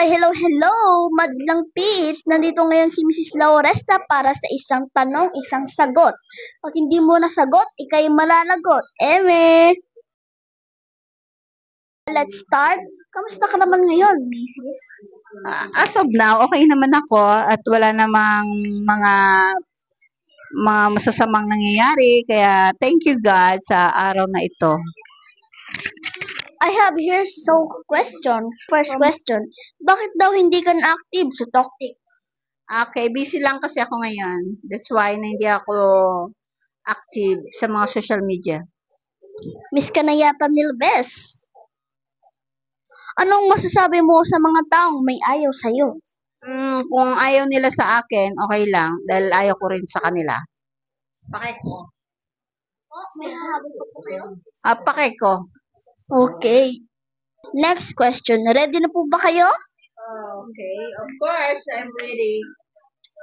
Hello, hello! Madlang Pits! Nandito ngayon si Mrs. Lauresta para sa isang tanong, isang sagot. Pag hindi mo nasagot, ikay malalagot. Eme! Let's start. Kamusta ka naman ngayon, Mrs.? As of now, okay naman ako at wala namang mga masasamang nangyayari. Kaya thank you God sa araw na ito. I have here question. First question. Bakit daw hindi ka na-active sa TokTik? Okay, busy lang kasi ako ngayon. That's why na hindi ako active sa mga social media. Miss ka na yata ni Bes. Anong masasabi mo sa mga taong may ayaw sa'yo? Kung ayaw nila sa akin, okay lang. Dahil ayaw ko rin sa kanila. Pakay ko. May hahabol pa po kayo? Pakay ko. Okay. Next question. Ready na po ba kayo? Okay, of course, I'm ready.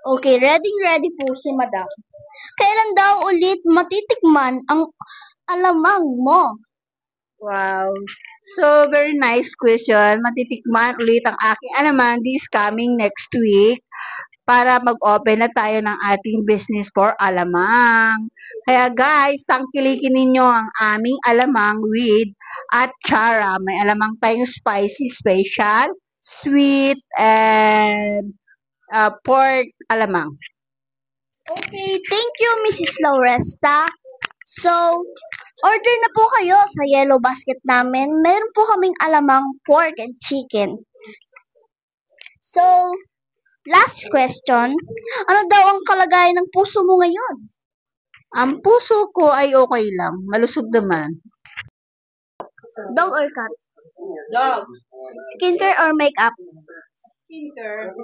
Okay, ready po si Madam. Kailan daw ulit matitikman ang alamang mo? Wow. So, very nice question. Matitikman ulit ang aking alaman this coming next week para mag-open na tayo ng ating business for alamang. Kaya guys, tangkilikin ninyo ang aming alamang with Atchara. May alamang tayong spicy special, sweet, and pork alamang. Okay, thank you, Mrs. Lauresta. So, order na po kayo sa yellow basket namin. Meron po kaming alamang pork and chicken. So, last question. Ano daw ang kalagayan ng puso mo ngayon? Ang puso ko ay okay lang. Malusog naman. Dog or cat? Dog. Skincare or makeup? Skincare.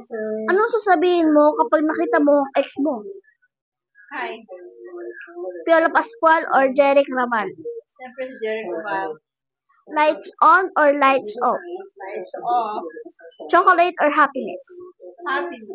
Anong sasabihin mo kapag nakita mo ang ex mo? Hi. Piola Pascual or Jeric Ramal? Siyempre si Jerry Ramal. Lights on or lights off? Lights off. Chocolate or happiness? Happiness.